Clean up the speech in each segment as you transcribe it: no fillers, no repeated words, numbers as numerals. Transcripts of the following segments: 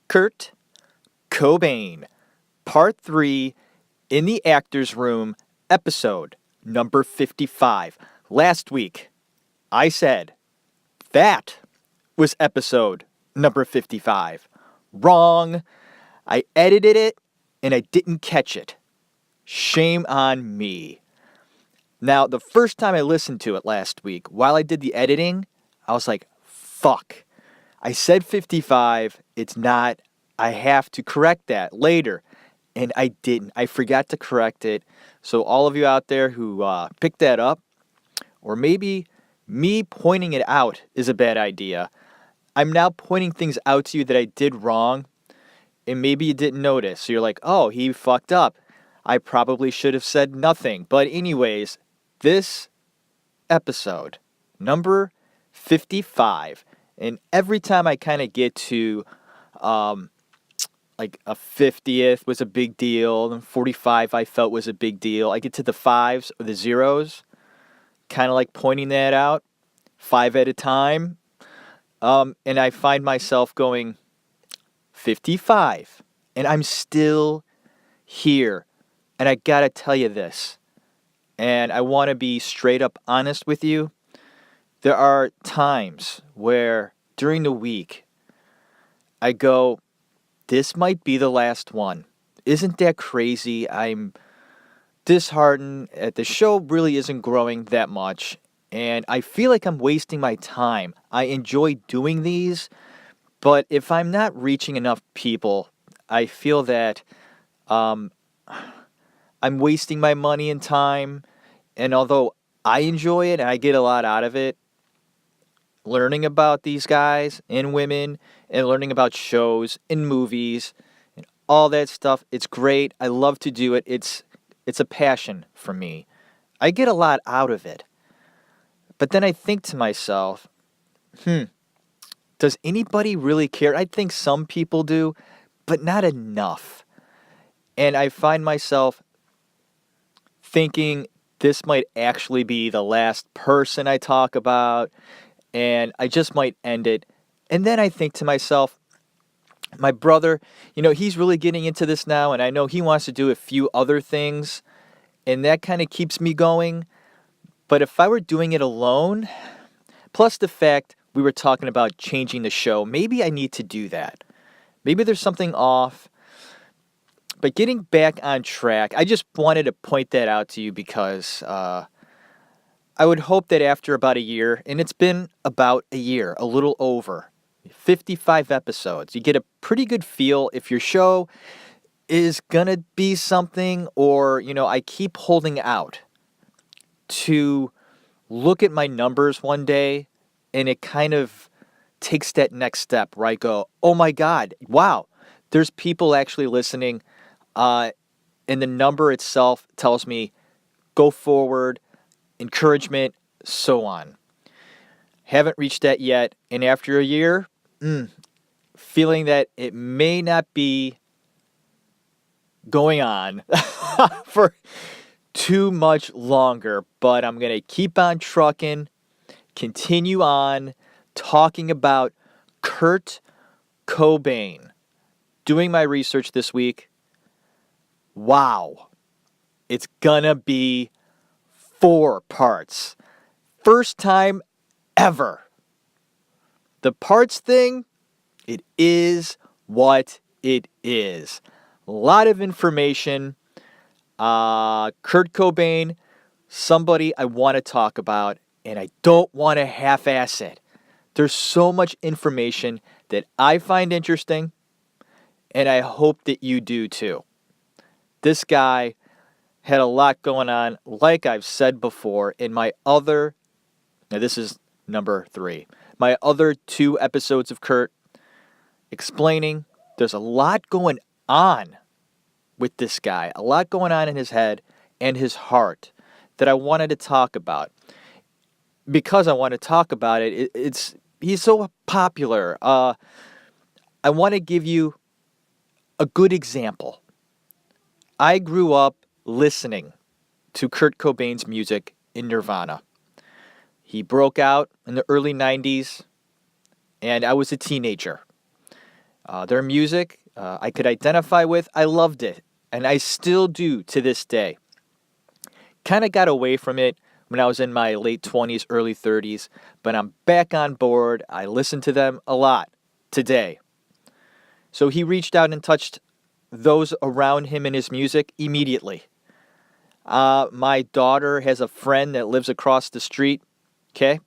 Kurt Cobain, Part 3, in the Actors Room, episode number 55. Last week, I said that was episode number 55. Wrong. I edited it, and I didn't catch it. Shame on me. Now, the first time I listened to it last week, while I did the editing, I was like, fuck. I said 55, it's not. I have to correct that later. And I didn't. I forgot to correct it. So all of you out there who picked that up, or maybe me pointing it out is a bad idea. I'm now pointing things out to you that I did wrong, and maybe you didn't notice. So you're like, oh, he fucked up. I probably should have said nothing. But anyways, this episode, number 55, and every time I kind of get to like a 50th was a big deal, and 45 I felt was a big deal. I get to the fives or the zeros, kind of like pointing that out, 5 at a time, and I find myself going 55, and I'm still here, and I gotta tell you this, and I want to be straight up honest with you. There are times where during the week I go, this might be the last one. Isn't that crazy? I'm disheartened. The show really isn't growing that much, and I feel like I'm wasting my time. I enjoy doing these, but if I'm not reaching enough people, I feel that I'm wasting my money and time. And although I enjoy it and I get a lot out of it, learning about these guys and women and learning about shows and movies and all that stuff, it's great. I love to do it. It's a passion for me. I get a lot out of it. But then I think to myself, does anybody really care? I think some people do, but not enough. And I find myself thinking this might actually be the last person I talk about, and I just might end it. And then I think to myself, my brother, he's really getting into this now, and I know he wants to do a few other things, and that kind of keeps me going. But if I were doing it alone, plus the fact we were talking about changing the show, maybe I need to do that. Maybe there's something off. But getting back on track, I just wanted to point that out to you because I would hope that after about a year, and it's been about a year, a little over, 55 episodes, you get a pretty good feel if your show is going to be something, or, I keep holding out to look at my numbers one day, and it kind of takes that next step where I go, oh my God, wow, there's people actually listening, and the number itself tells me, go forward, encouragement, so on. Haven't reached that yet, and after a year, feeling that it may not be going on for too much longer, but I'm going to keep on trucking, continue on talking about Kurt Cobain. Doing my research this week, wow, it's gonna be 4 parts. First time ever. The parts thing, it is what it is. A lot of information. Kurt Cobain, somebody I want to talk about, and I don't want to half-ass it. There's so much information that I find interesting, and I hope that you do too. This guy had a lot going on, like I've said before, in my other, now this is number 3, my other 2 episodes of Kurt, explaining there's a lot going on with this guy, a lot going on in his head and his heart that I wanted to talk about. Because I want to talk about it, it's he's so popular. I want to give you a good example. I grew up listening to Kurt Cobain's music in Nirvana. He broke out in the early 90s, and I was a teenager. Their music I could identify with. I loved it, and I still do to this day. Kind of got away from it when I was in my late 20s, early 30s, but I'm back on board. I listen to them a lot today. So he reached out and touched those around him in his music immediately. My daughter has a friend that lives across the street, okay?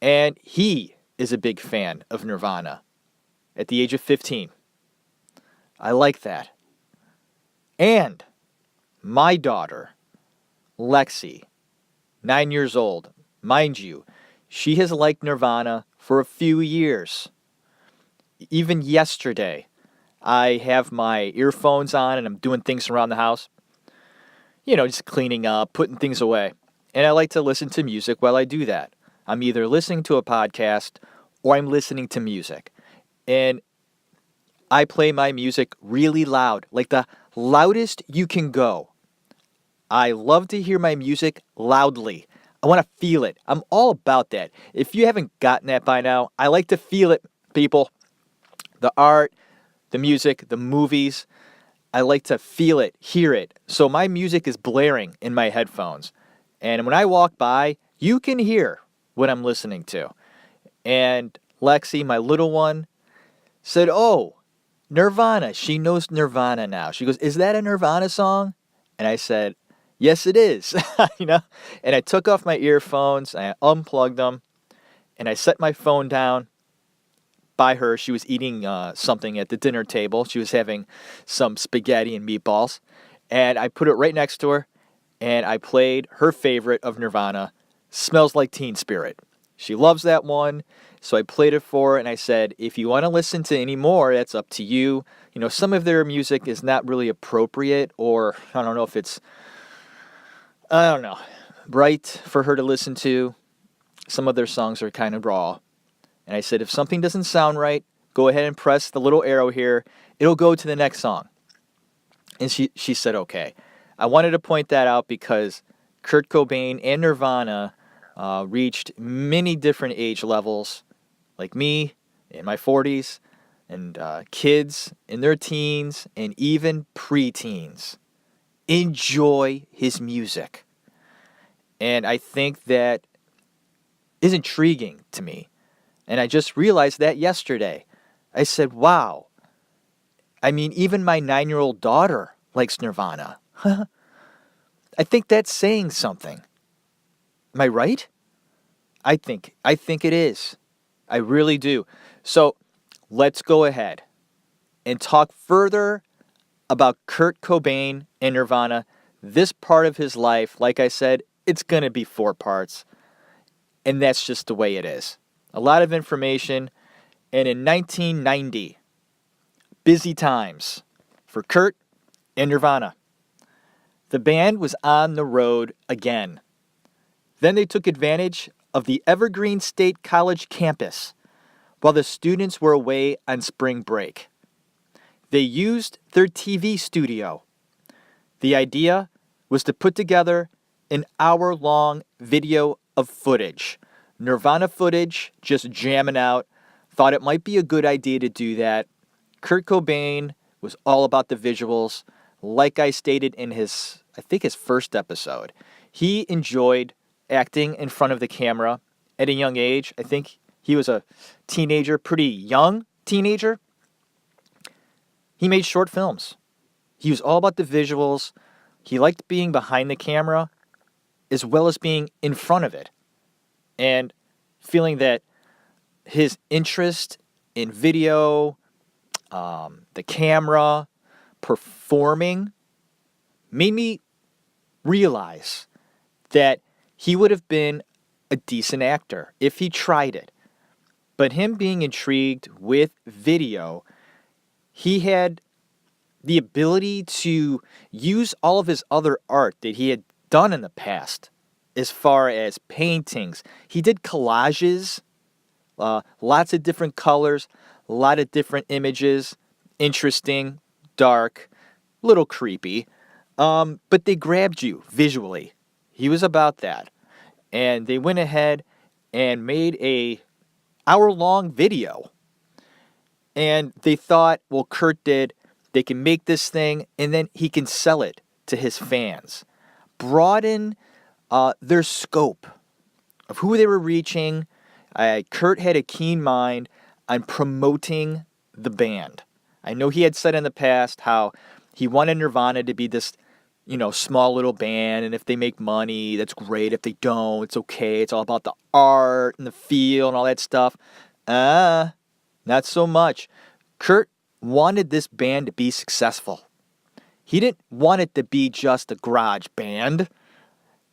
And he is a big fan of Nirvana at the age of 15. I like that. And my daughter, Lexi, 9 years old, mind you, she has liked Nirvana for a few years. Even yesterday, I have my earphones on and I'm doing things around the house. Just cleaning up, putting things away. And I like to listen to music while I do that. I'm either listening to a podcast or I'm listening to music. And I play my music really loud, like the loudest you can go. I love to hear my music loudly. I want to feel it. I'm all about that. If you haven't gotten that by now, I like to feel it, people. The art, the music, the movies. I like to feel it, hear it. So my music is blaring in my headphones. And when I walk by, you can hear what I'm listening to. And Lexi, my little one, said, "Oh, Nirvana." She knows Nirvana now. She goes, "Is that a Nirvana song?" And I said, "Yes, it is." And I took off my earphones, I unplugged them, and I set my phone down by her. She was eating something at the dinner table. She was having some spaghetti and meatballs. And I put it right next to her, and I played her favorite of Nirvana, "Smells Like Teen Spirit." She loves that one, so I played it for her, and I said, if you want to listen to any more, that's up to you. Some of their music is not really appropriate, or I don't know if it's, right for her to listen to. Some of their songs are kind of raw. And I said, if something doesn't sound right, go ahead and press the little arrow here. It'll go to the next song. And she said, okay. I wanted to point that out because Kurt Cobain and Nirvana reached many different age levels, like me in my 40s, and kids in their teens, and even preteens enjoy his music. And I think that is intriguing to me. And I just realized that yesterday. I said, wow. I mean, even my 9-year-old daughter likes Nirvana. I think that's saying something. Am I right? I think it is. I really do. So let's go ahead and talk further about Kurt Cobain and Nirvana. This part of his life, like I said, it's going to be 4 parts. And that's just the way it is. A lot of information. And in 1990, busy times for Kurt and Nirvana. The band was on the road again. Then they took advantage of the Evergreen State College campus while the students were away on spring break. They used their TV studio. The idea was to put together an hour-long video of footage. Nirvana footage, just jamming out. Thought it might be a good idea to do that. Kurt Cobain was all about the visuals. Like I stated in his first episode, he enjoyed acting in front of the camera at a young age. I think he was a teenager, pretty young teenager. He made short films. He was all about the visuals. He liked being behind the camera as well as being in front of it. And feeling that his interest in video, the camera, performing, made me realize that he would have been a decent actor if he tried it. But him being intrigued with video, he had the ability to use all of his other art that he had done in the past, as far as paintings. He did collages Lots of different colors, a lot of different images, interesting, dark, little creepy. But they grabbed you visually. He was about that. And they went ahead and made a hour-long video. And they thought, well, Kurt did, they can make this thing and then he can sell it to his fans. Broaden their scope of who they were reaching. Kurt had a keen mind on promoting the band. I know he had said in the past how he wanted Nirvana to be this, small little band, and if they make money, that's great. If they don't, it's okay. It's all about the art and the feel and all that stuff. Not so much. Kurt wanted this band to be successful. He didn't want it to be just a garage band.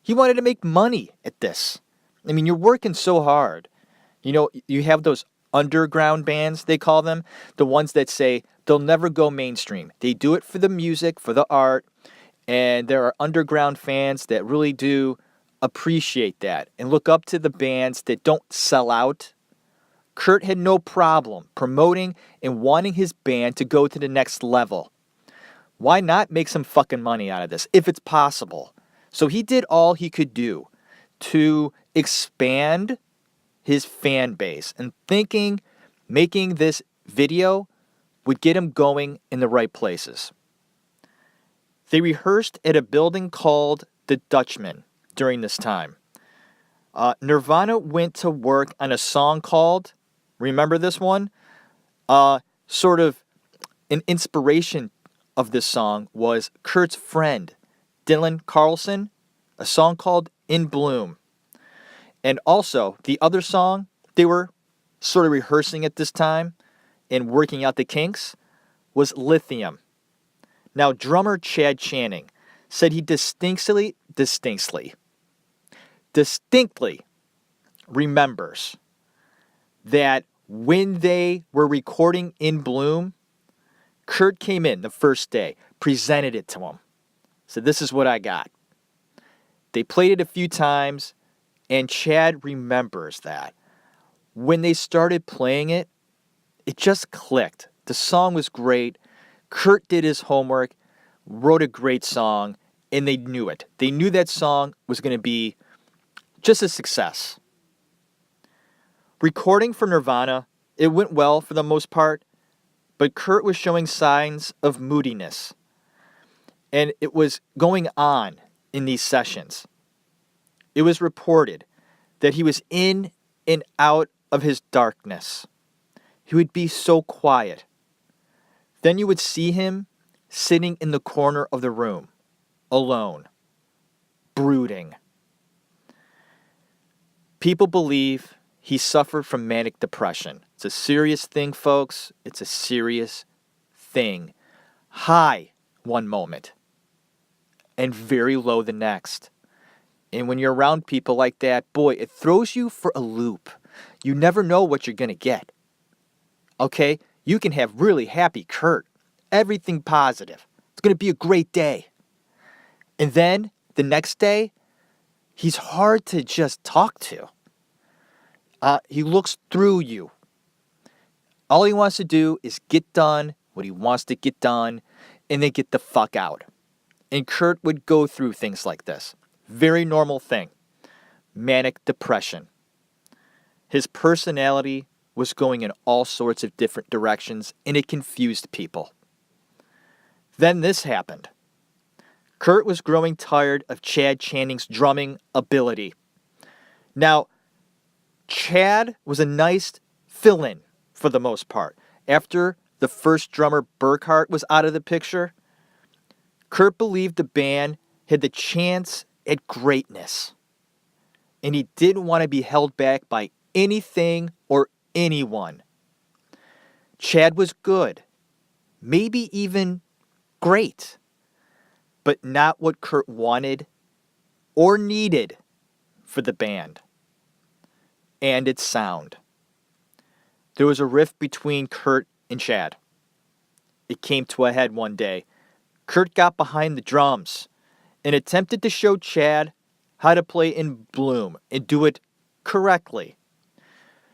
He wanted to make money at this. I mean, you're working so hard. You have those underground bands, they call them, the ones that say they'll never go mainstream. They do it for the music, for the art, and there are underground fans that really do appreciate that and look up to the bands that don't sell out. Kurt had no problem promoting and wanting his band to go to the next level. Why not make some fucking money out of this if it's possible? So he did all he could do to expand his fan base and thinking making this video would get him going in the right places. They rehearsed at a building called the Dutchman during this time. Nirvana went to work on a song called, remember this one? Sort of an inspiration of this song was Kurt's friend, Dylan Carlson, a song called In Bloom. And also, the other song they were sort of rehearsing at this time and working out the kinks was Lithium. Now, drummer Chad Channing said he distinctly remembers that when they were recording In Bloom, Kurt came in the first day, presented it to him. Said, this is what I got. They played it a few times, and Chad remembers that. When they started playing it, it just clicked. The song was great. Kurt did his homework, wrote a great song, and they knew it. They knew that song was going to be just a success. Recording for Nirvana, it went well for the most part, but Kurt was showing signs of moodiness. And it was going on in these sessions. It was reported that he was in and out of his darkness. He would be so quiet. Then you would see him sitting in the corner of the room, alone, brooding. People believe he suffered from manic depression. It's a serious thing, folks. It's a serious thing. High one moment and very low the next. And when you're around people like that, boy, it throws you for a loop. You never know what you're going to get. Okay? You can have really happy Kurt. Everything positive. It's going to be a great day. And then the next day, he's hard to just talk to. He looks through you. All he wants to do is get done what he wants to get done and then get the fuck out. And Kurt would go through things like this. Very normal thing. Manic depression. His personality was going in all sorts of different directions, and it confused people. Then this happened. Kurt was growing tired of Chad Channing's drumming ability. Now, Chad was a nice fill-in for the most part. After the first drummer, Burkhart, was out of the picture, Kurt believed the band had the chance at greatness. And he didn't want to be held back by anything or anyone. Chad was good. Maybe even great. But not what Kurt wanted or needed for the band and its sound. There was a rift between Kurt and Chad. It came to a head one day. Kurt got behind the drums and attempted to show Chad how to play In Bloom and do it correctly.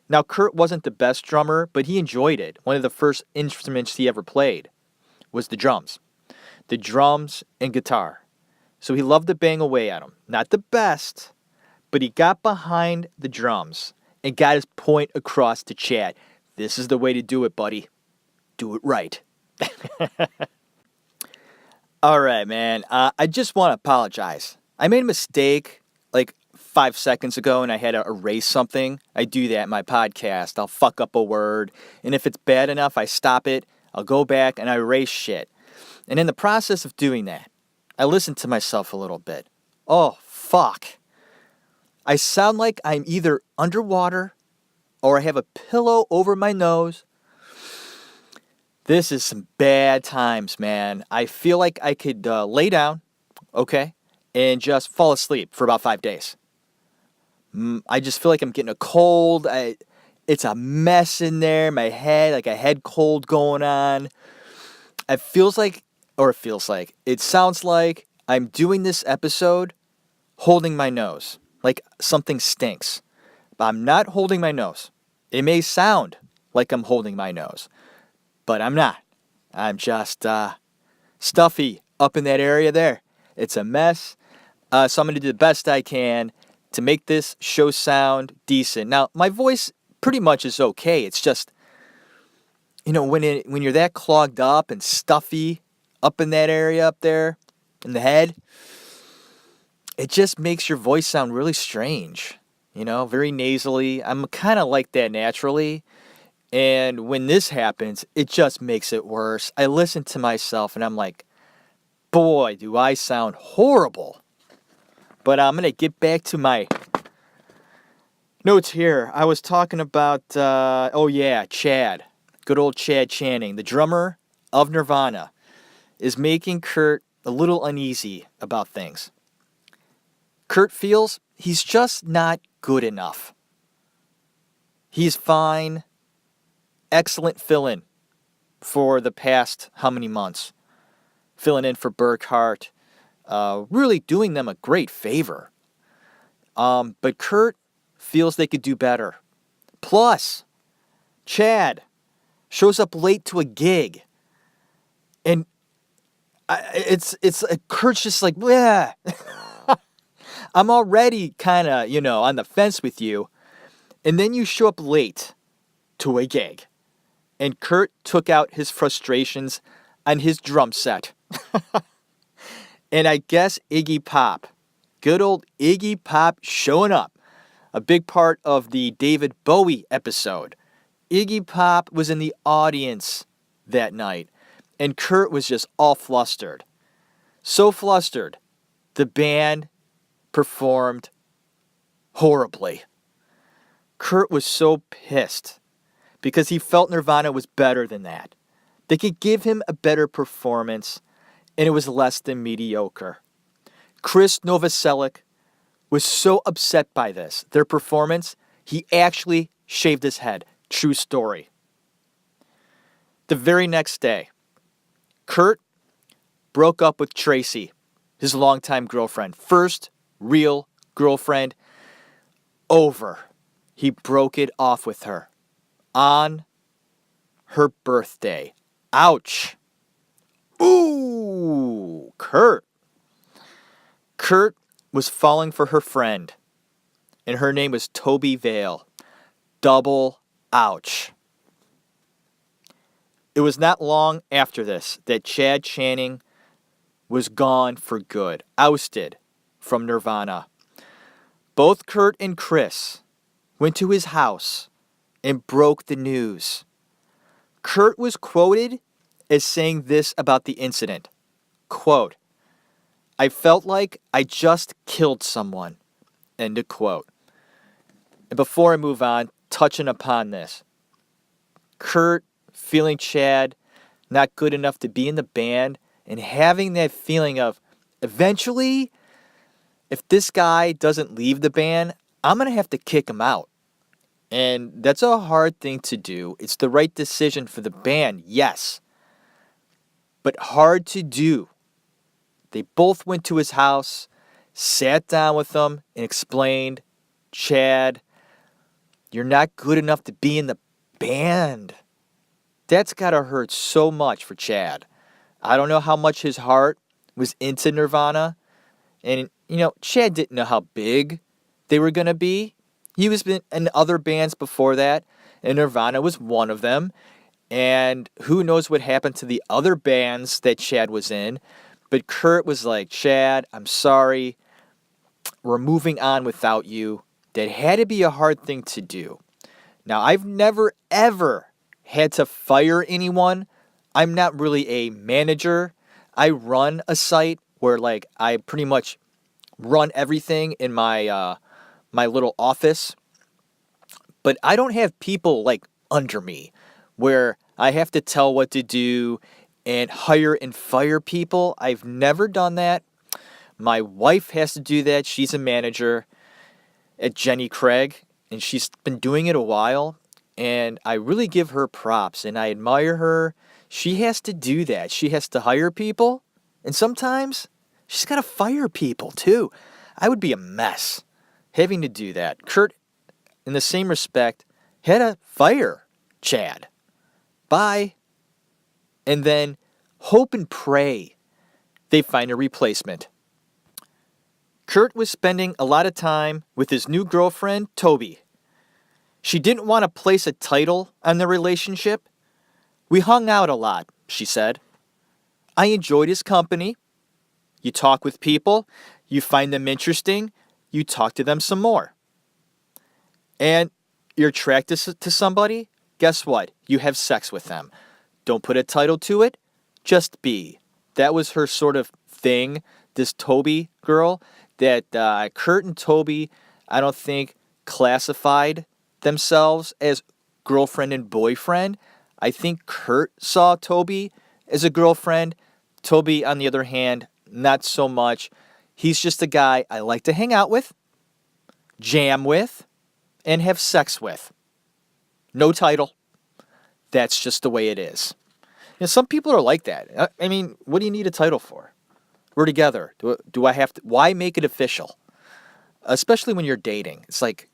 Now, Kurt wasn't the best drummer, but he enjoyed it. One of the first instruments he ever played was the drums. The drums and guitar. So he loved to bang away at them. Not the best, but he got behind the drums and got his point across to Chad. This is the way to do it, buddy. Do it right. All right, man. I just want to apologize. I made a mistake like 5 seconds ago and I had to erase something. I do that in my podcast. I'll fuck up a word. And if it's bad enough, I stop it. I'll go back and I erase shit. And in the process of doing that, I listen to myself a little bit. Oh, fuck. I sound like I'm either underwater or I have a pillow over my nose. This is some bad times, man. I feel like I could lay down, okay, and just fall asleep for about 5 days. I just feel like I'm getting a cold. It's a mess in there. My head, like a head cold going on. It sounds like I'm doing this episode holding my nose, like something stinks. But I'm not holding my nose. It may sound like I'm holding my nose, but I'm not. I'm just stuffy up in that area there. It's a mess. So I'm going to do the best I can to make this show sound decent. Now, my voice pretty much is okay. It's just, when you're that clogged up and stuffy up in that area up there in the head, it just makes your voice sound really strange, very nasally. I'm kind of like that naturally. And when this happens, it just makes it worse. I listen to myself and I'm like, boy, do I sound horrible. But I'm going to get back to my notes here. I was talking about, Chad. Good old Chad Channing, the drummer of Nirvana, is making Kurt a little uneasy about things. Kurt feels he's just not good enough. He's fine. Excellent fill-in for the past how many months? Filling in for Burkhart. Really doing them a great favor. But Kurt feels they could do better. Plus, Chad shows up late to a gig. And Kurt's just like, yeah. I'm already kind of, on the fence with you. And then you show up late to a gig. And Kurt took out his frustrations on his drum set. And I guess Iggy Pop, good old Iggy Pop showing up. A big part of the David Bowie episode. Iggy Pop was in the audience that night. And Kurt was just all flustered. So flustered, the band performed horribly. Kurt was so pissed because he felt Nirvana was better than that. They could give him a better performance, and it was less than mediocre. Chris Novoselic was so upset by this, their performance, he actually shaved his head. True story. The very next day, Kurt broke up with Tracy, his longtime girlfriend. First real girlfriend over. He broke it off with her on her birthday. Ouch. Ooh, Kurt. Kurt was falling for her friend, and her name was Toby Vale. Double ouch. It was not long after this that Chad Channing was gone for good, ousted from Nirvana. Both Kurt and Chris went to his house and broke the news. Kurt was quoted as saying this about the incident. Quote, "I felt like I just killed someone." End of quote. And before I move on, touching upon this, Kurt feeling Chad not good enough to be in the band and having that feeling of eventually, if this guy doesn't leave the band, I'm going to have to kick him out. And that's a hard thing to do. It's the right decision for the band, yes. But hard to do. They both went to his house, sat down with him, and explained, Chad, You're not good enough to be in the band. That's gotta hurt so much for Chad. I don't know how much his heart was into Nirvana. And, Chad didn't know how big they were gonna be. He was been in other bands before that, and Nirvana was one of them. And who knows what happened to the other bands that Chad was in. But Kurt was like, Chad, I'm sorry. We're moving on without you. That had to be a hard thing to do. Now, I've never, ever had to fire anyone. I'm not really a manager. I run a site where, I pretty much run everything in my my little office. But I don't have people, under me where I have to tell what to do and hire and fire people. I've never done that. My wife has to do that. She's a manager at Jenny Craig, and she's been doing it a while. And I really give her props, and I admire her. She has to do that. She has to hire people, and sometimes she's got to fire people too. I would be a mess having to do that. Kurt, in the same respect, had to fire Chad. Bye. And then hope and pray they find a replacement. Kurt was spending a lot of time with his new girlfriend, Toby. She didn't want to place a title on their relationship. We hung out a lot, she said. I enjoyed his company. You talk with people, you find them interesting, you talk to them some more. And you're attracted to somebody, guess what? You have sex with them. Don't put a title to it, just be. That was her sort of thing, this Toby girl, that Kurt and Toby, I don't think, classified themselves as girlfriend and boyfriend. I think Kurt saw Toby as a girlfriend. Toby, on the other hand, not so much. He's just a guy I like to hang out with, jam with, and have sex with. No title. That's just the way it is. Some people are like that. I mean, what do you need a title for? We're together. Do I have to? Why make it official? Especially when you're dating. It's like,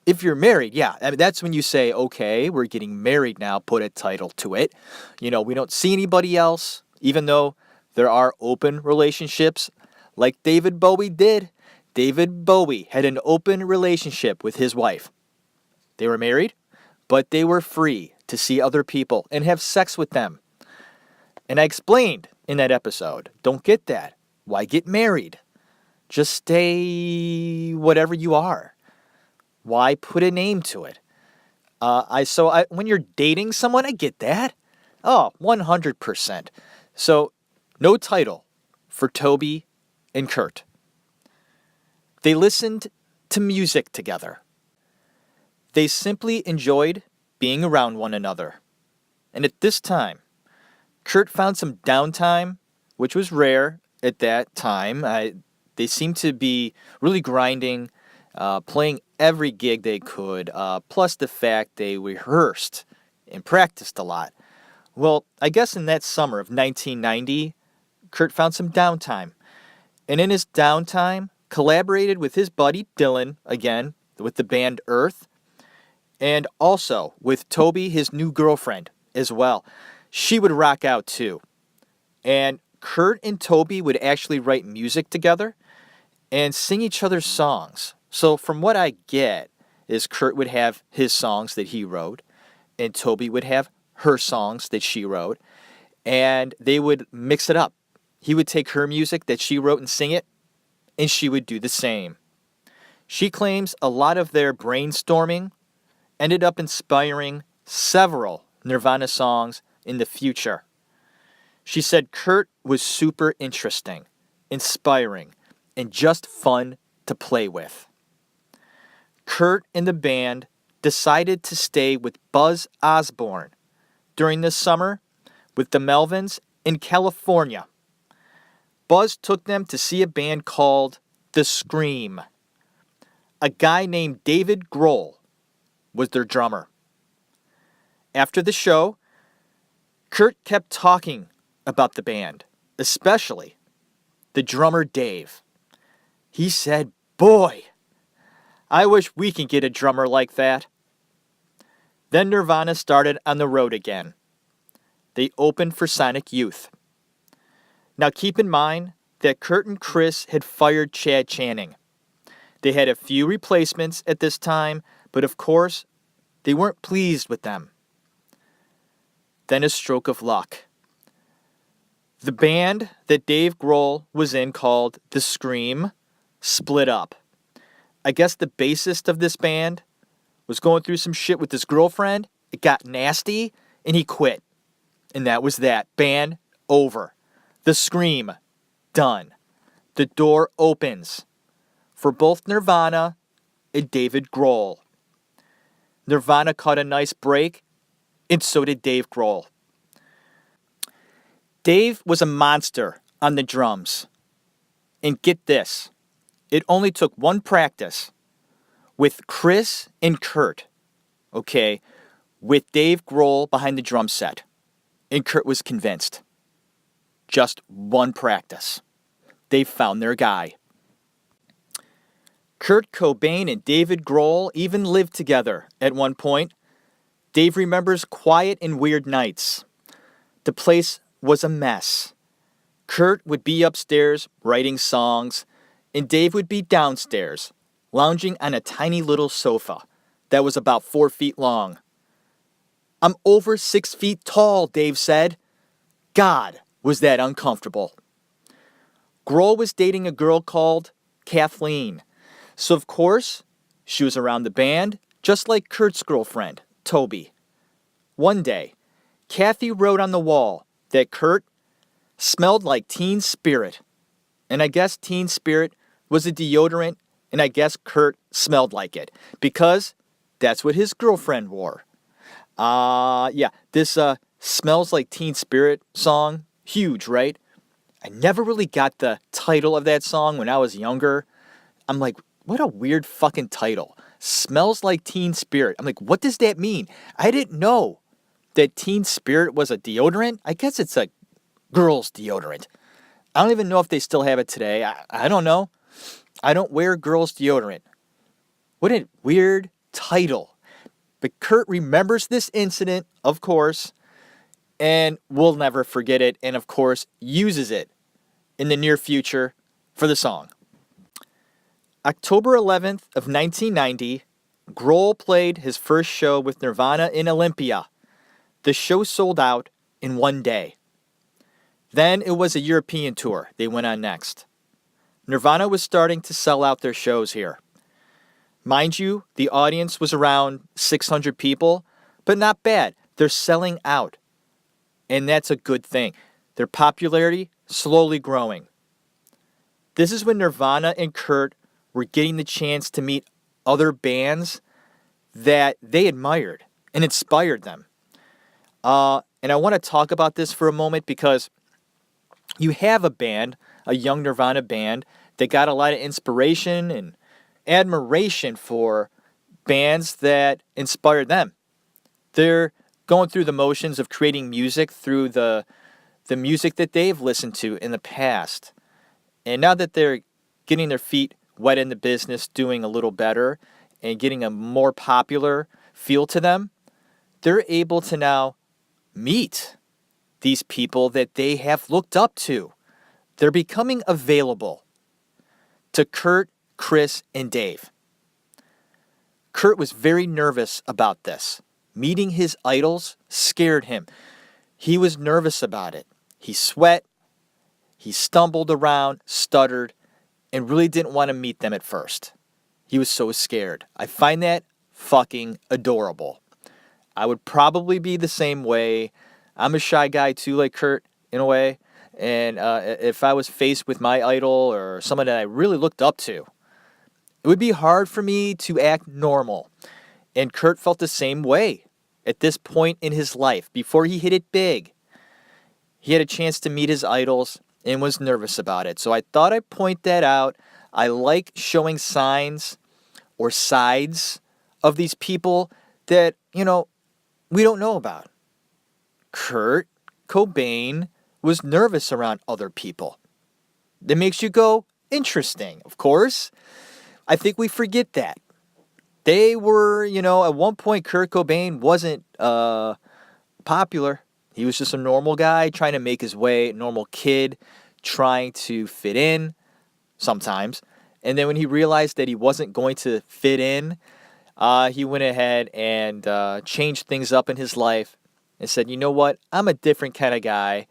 if you're married, yeah. I mean, that's when you say, okay, we're getting married now. Put a title to it. We don't see anybody else, even though there are open relationships like David Bowie did. David Bowie had an open relationship with his wife. They were married, but they were free to see other people and have sex with them. And I explained in that episode, don't get that. Why get married? Just stay whatever you are. Why put a name to it? When you're dating someone, I get that. Oh, 100%. So, no title for Toby and Kurt. They listened to music together. They simply enjoyed being around one another. And at this time, Kurt found some downtime, which was rare at that time. They seemed to be really grinding, playing every gig they could, plus the fact they rehearsed and practiced a lot. Well, I guess in that summer of 1990, Kurt found some downtime. And in his downtime, collaborated with his buddy Dylan, again, with the band Earth, and also with Toby, his new girlfriend, as well. She would rock out too. And Kurt and Toby would actually write music together and sing each other's songs. So from what I get is Kurt would have his songs that he wrote, and Toby would have her songs that she wrote, and they would mix it up. He would take her music that she wrote and sing it, and she would do the same. She claims a lot of their brainstorming ended up inspiring several Nirvana songs in the future. She said Kurt was super interesting, inspiring, and just fun to play with. Kurt and the band decided to stay with Buzz Osborne during the summer with the Melvins in California. Buzz took them to see a band called The Scream. A guy named David Grohl was their drummer. After the show, Kurt kept talking about the band, especially the drummer Dave. He said, boy, I wish we could get a drummer like that. Then Nirvana started on the road again. They opened for Sonic Youth. Now keep in mind that Kurt and Chris had fired Chad Channing. They had a few replacements at this time, but of course, they weren't pleased with them. Then a stroke of luck. The band that Dave Grohl was in, called The Scream, split up. I guess the bassist of this band was going through some shit with his girlfriend. It got nasty, and he quit. And that was that. Band over. The Scream, done. The door opens for both Nirvana and David Grohl. Nirvana caught a nice break, and so did Dave Grohl. Dave was a monster on the drums. And get this, it only took one practice with Chris and Kurt, okay, with Dave Grohl behind the drum set. And Kurt was convinced. Just one practice. They found their guy. Kurt Cobain and David Grohl even lived together at one point. Dave remembers quiet and weird nights. The place was a mess. Kurt would be upstairs writing songs, and Dave would be downstairs, lounging on a tiny little sofa that was about 4 feet long. "I'm over 6 feet tall," Dave said. God, was that uncomfortable. Grohl was dating a girl called Kathleen. So of course, she was around the band, just like Kurt's girlfriend, Toby. One day, Kathy wrote on the wall that Kurt smelled like Teen Spirit. And I guess Teen Spirit was a deodorant, and I guess Kurt smelled like it, because that's what his girlfriend wore. This Smells Like Teen Spirit song, huge, right? I never really got the title of that song when I was younger. I'm like, what a weird fucking title. Smells Like Teen Spirit. I'm like, what does that mean? I didn't know that Teen Spirit was a deodorant. I guess it's a girl's deodorant. I don't even know if they still have it today. I don't know. I don't wear girls' deodorant. What a weird title. But Kurt remembers this incident, of course, and will never forget it, and of course uses it in the near future for the song. October 11th of 1990, Grohl played his first show with Nirvana in Olympia. The show sold out in one day. Then it was a European tour they went on next. Nirvana was starting to sell out their shows here. Mind you, the audience was around 600 people, but not bad. They're selling out. And that's a good thing. Their popularity slowly growing. This is when Nirvana and Kurt were getting the chance to meet other bands that they admired and inspired them. And I want to talk about this for a moment, because you have a band, a young Nirvana band, that got a lot of inspiration and admiration for bands that inspired them. They're going through the motions of creating music through the music that they've listened to in the past. And now that they're getting their feet wet in the business, doing a little better, and getting a more popular feel to them, they're able to now meet these people that they have looked up to. They're becoming available to Kurt, Chris, and Dave. Kurt was very nervous about this. Meeting his idols scared him. He was nervous about it. He sweat, he stumbled around, stuttered, and really didn't want to meet them at first. He was so scared. I find that fucking adorable. I would probably be the same way. I'm a shy guy too, like Kurt, in a way. And if I was faced with my idol or someone that I really looked up to, it would be hard for me to act normal. And Kurt felt the same way at this point in his life. Before he hit it big, he had a chance to meet his idols and was nervous about it. So I thought I'd point that out. I like showing signs or sides of these people that, we don't know about. Kurt Cobain was nervous around other people. That makes you go, interesting, of course. I think we forget that. They were, at one point, Kurt Cobain wasn't popular. He was just a normal guy trying to make his way, normal kid trying to fit in sometimes. And then when he realized that he wasn't going to fit in, he went ahead and changed things up in his life and said, you know what? I'm a different kind of guy.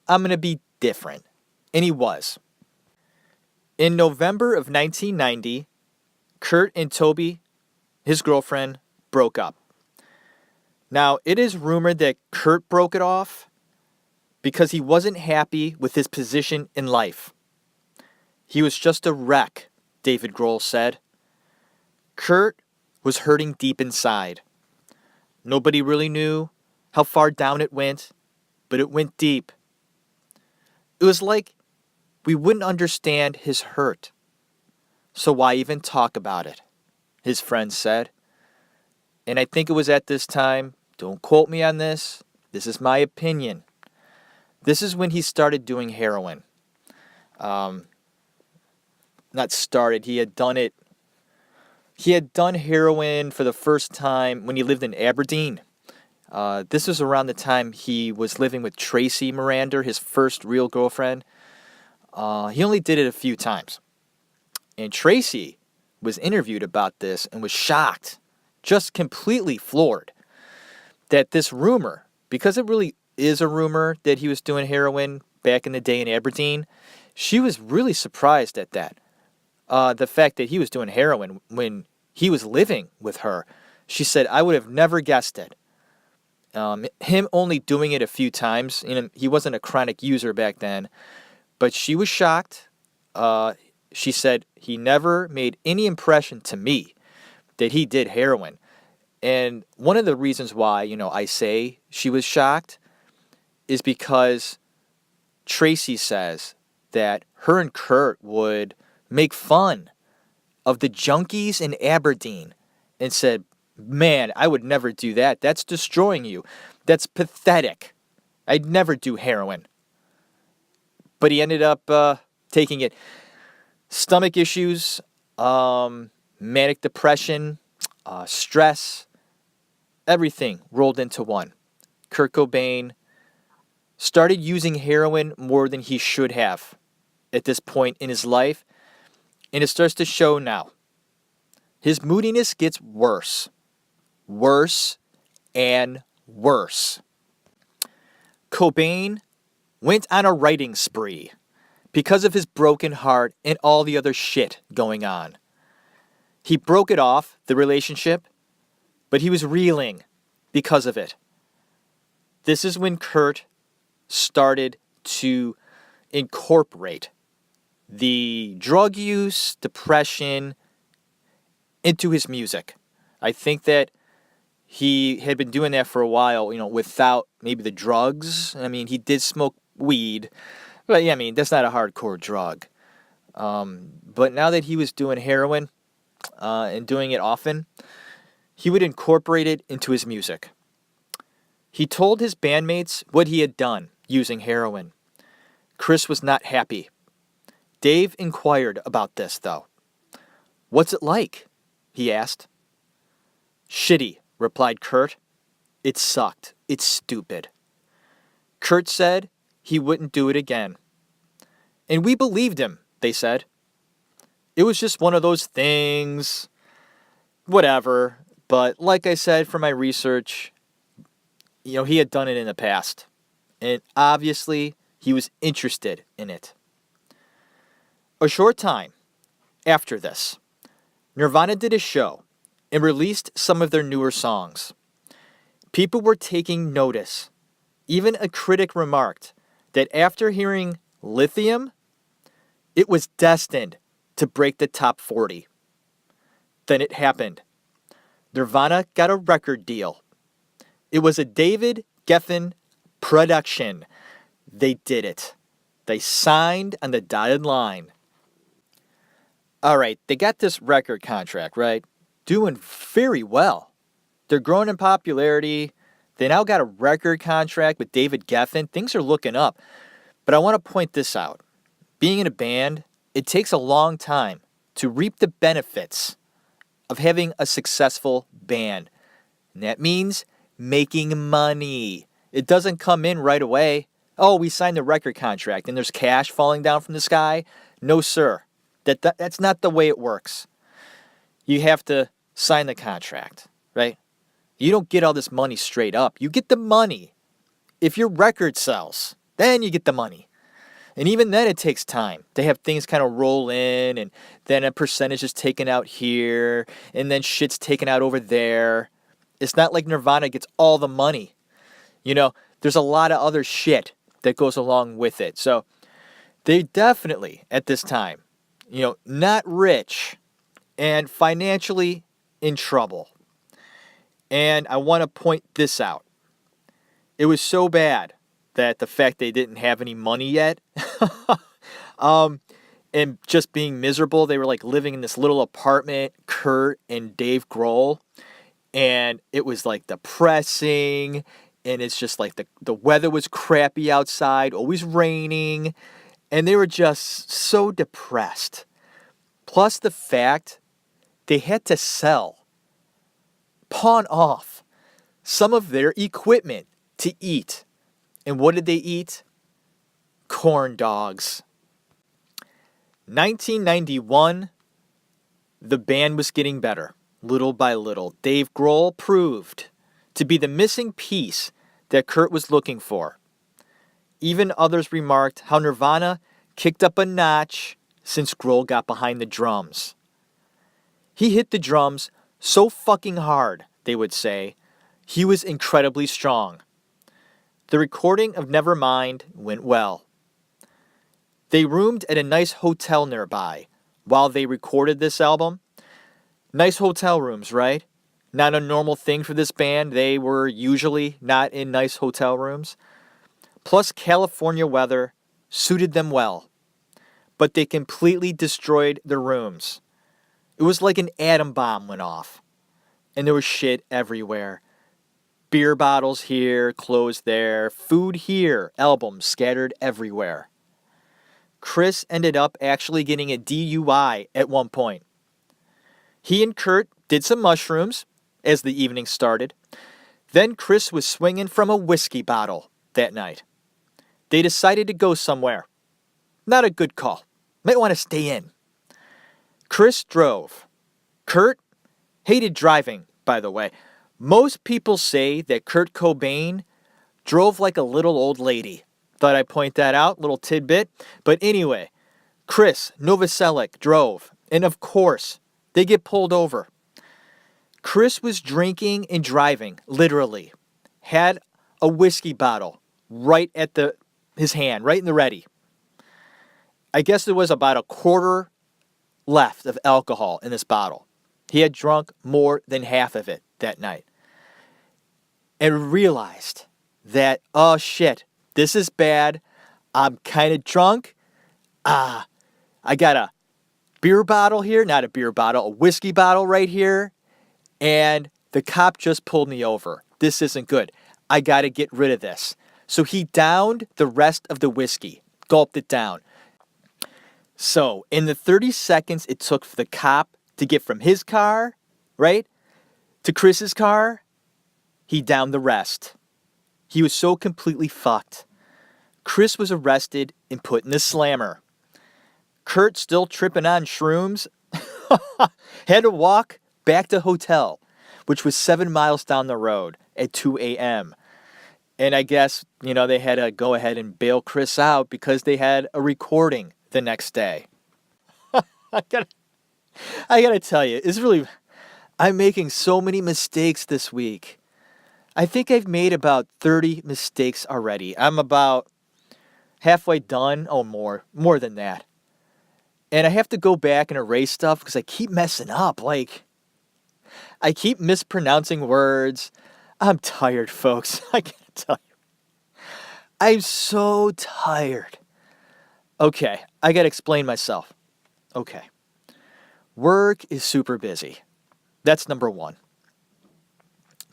I'm going to be different. And he was. In November of 1990, Kurt and Toby, his girlfriend, broke up. Now, it is rumored that Kurt broke it off because he wasn't happy with his position in life. He was just a wreck, David Grohl said. Kurt was hurting deep inside. Nobody really knew how far down it went, but it went deep. It was like we wouldn't understand his hurt. So why even talk about it? His friends said. And I think it was at this time, don't quote me on this, this is my opinion. This is when he started doing heroin. Not started, he had done it. He had done heroin for the first time when he lived in Aberdeen. This was around the time he was living with Tracy Miranda, his first real girlfriend. He only did it a few times. And Tracy was interviewed about this and was shocked, just completely floored, that this rumor, because it really is a rumor that he was doing heroin back in the day in Aberdeen, she was really surprised at that. The fact that he was doing heroin when he was living with her. She said, I would have never guessed it. Him only doing it a few times, he wasn't a chronic user back then, but she was shocked. She said, he never made any impression to me that he did heroin. And one of the reasons why, I say she was shocked is because Tracy says that her and Kurt would make fun of the junkies in Aberdeen and said, man, I would never do that. That's destroying you. That's pathetic. I'd never do heroin. But he ended up taking it. Stomach issues, manic depression, stress, everything rolled into one. Kurt Cobain started using heroin more than he should have at this point in his life, and it starts to show now. His moodiness gets worse. Worse and worse. Cobain went on a writing spree because of his broken heart and all the other shit going on. He broke it off, the relationship, but he was reeling because of it. This is when Kurt started to incorporate the drug use, depression into his music. I think that he had been doing that for a while, without maybe the drugs. I mean, he did smoke weed, but yeah, that's not a hardcore drug. But now that he was doing heroin and doing it often, he would incorporate it into his music. He told his bandmates what he had done using heroin. Chris was not happy. Dave inquired about this, though. What's it like? He asked. Shitty, replied Kurt. It sucked. It's stupid. Kurt said he wouldn't do it again. And we believed him, they said. It was just one of those things. Whatever. But like I said from my research, he had done it in the past. And obviously, he was interested in it. A short time after this, Nirvana did a show and released some of their newer songs. People were taking notice. Even a critic remarked that after hearing Lithium, it was destined to break the top 40. Then it happened. Nirvana got a record deal. It was a David Geffen production. They did it. They signed on the dotted line. All right, they got this record contract, right? Doing very well. They're growing in popularity. They now got a record contract with David Geffen. Things are looking up. But I want to point this out. Being in a band, it takes a long time to reap the benefits of having a successful band. And that means making money. It doesn't come in right away. Oh, we signed the record contract and there's cash falling down from the sky. No, sir. That's not the way it works. You have to sign the contract, right? You don't get all this money straight up. You get the money if your record sells. Then you get the money. And even then it takes time. They have things kind of roll in, and then a percentage is taken out here, and then shit's taken out over there. It's not like Nirvana gets all the money. There's a lot of other shit that goes along with it. So they definitely, at this time, not rich and financially in trouble. And I want to point this out. It was so bad that the fact they didn't have any money yet, and just being miserable, they were like living in this little apartment, Kurt and Dave Grohl, and it was like depressing, and it's just like the weather was crappy outside, always raining, and they were just so depressed. Plus the fact they had to pawn off some of their equipment to eat. And what did they eat? Corn dogs. 1991, the band was getting better, little by little. Dave Grohl proved to be the missing piece that Kurt was looking for. Even others remarked how Nirvana kicked up a notch since Grohl got behind the drums. He hit the drums so fucking hard, they would say. He was incredibly strong. The recording of Nevermind went well. They roomed at a nice hotel nearby while they recorded this album. Nice hotel rooms, right? Not a normal thing for this band. They were usually not in nice hotel rooms. Plus, California weather suited them well. But they completely destroyed the rooms. It was like an atom bomb went off. And there was shit everywhere. Beer bottles here, clothes there, food here, albums scattered everywhere. Chris ended up actually getting a DUI at one point. He and Kurt did some mushrooms as the evening started. Then Chris was swinging from a whiskey bottle that night. They decided to go somewhere. Not a good call. Might want to stay in. Chris drove. Kurt hated driving, by the way. Most people say that Kurt Cobain drove like a little old lady. Thought I'd point that out, little tidbit. But anyway, Chris Novoselic drove. And of course, they get pulled over. Chris was drinking and driving, literally. Had a whiskey bottle right at his hand, right in the ready. I guess there was about a quarter left of alcohol in this bottle. He had drunk more than half of it that night. And realized that, oh shit, this is bad. I'm kind of drunk. I got a beer bottle here, not a beer bottle, a whiskey bottle right here. And the cop just pulled me over. This isn't good. I got to get rid of this. So he downed the rest of the whiskey, gulped it down. So in the 30 seconds it took for the cop to get from his car, right, to Chris's car, he downed the rest. He was so completely fucked. Chris was arrested and put in the slammer. Kurt, still tripping on shrooms, had to walk back to hotel, which was 7 miles down the road at 2 a.m. And I guess, they had to go ahead and bail Chris out because they had a recording the next day. I gotta tell you, I'm making so many mistakes this week. I think I've made about 30 mistakes already. I'm about halfway done. Oh, more than that. And I have to go back and erase stuff because I keep messing up. Like, I keep mispronouncing words. I'm tired, folks. I gotta tell you. I'm so tired. Okay, I gotta explain myself. Okay. Work is super busy. That's number one.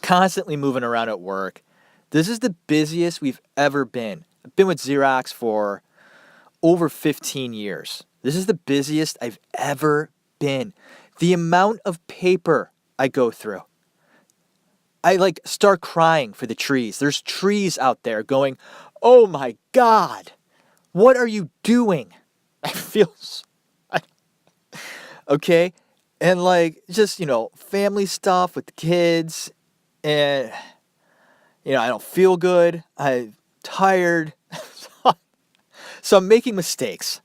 Constantly moving around at work. This is the busiest we've ever been. I've been with Xerox for over 15 years. This is the busiest I've ever been. The amount of paper I go through. I like start crying for the trees. There's trees out there going, oh my God, what are you doing? I feel, okay? And like, just, family stuff with the kids. And, I don't feel good. I'm tired. So I'm making mistakes.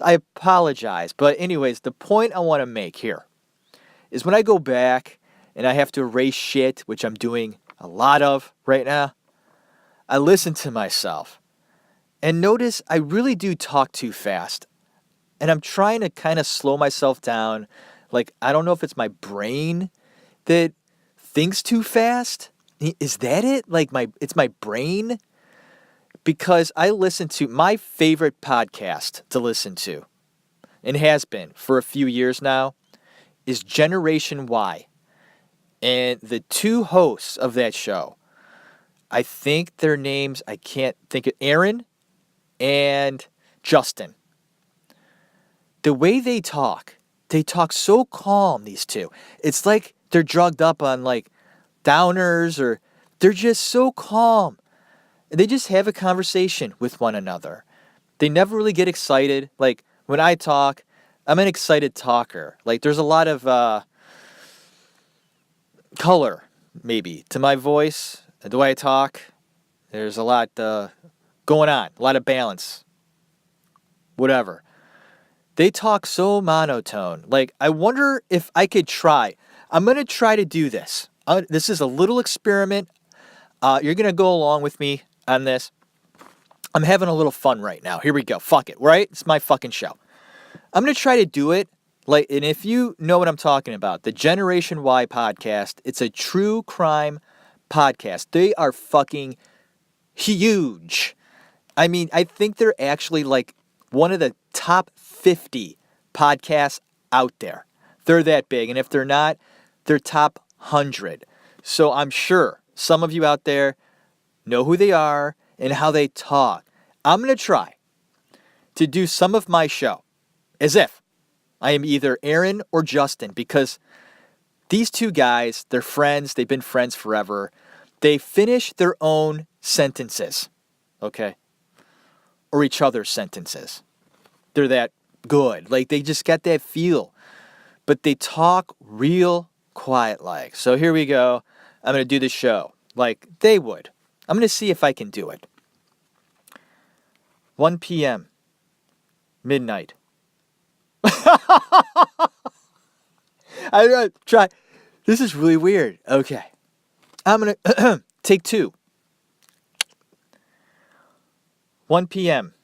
I apologize. But anyways, the point I want to make here is when I go back and I have to erase shit, which I'm doing a lot of right now, I listen to myself and notice I really do talk too fast. And I'm trying to kind of slow myself down. Like, I don't know if it's my brain that thinks too fast. Is that it? Like, it's my brain? Because I listen to my favorite podcast to listen to, and has been for a few years now, is Generation Y. And the two hosts of that show, I think their names, I can't think of, Aaron and Justin. The way they talk so calm, these two. It's like they're drugged up on like downers, or they're just so calm. They just have a conversation with one another. They never really get excited. Like when I talk, I'm an excited talker. Like there's a lot of color, maybe, to my voice, the way I talk. There's a lot going on, a lot of balance, whatever. They talk so monotone. Like, I wonder if I could try. I'm going to try to do this. This is a little experiment. You're going to go along with me on this. I'm having a little fun right now. Here we go. Fuck it, right? It's my fucking show. I'm going to try to do it. Like, and if you know what I'm talking about, the Generation Y podcast, it's a true crime podcast. They are fucking huge. I mean, I think they're actually like one of the top 50 podcasts out there. They're that big. And if they're not, they're top 100. So I'm sure some of you out there know who they are and how they talk. I'm going to try to do some of my show as if I am either Aaron or Justin, because these two guys, they're friends. They've been friends forever. They finish their own sentences, okay? Or each other's sentences. They're that good. Like, they just got that feel. But they talk real quiet like. So here we go. I'm going to do the show like they would. I'm going to see if I can do it. 1 p.m. Midnight. I'm going to try. This is really weird. Okay. I'm going to take 2. 1 p.m.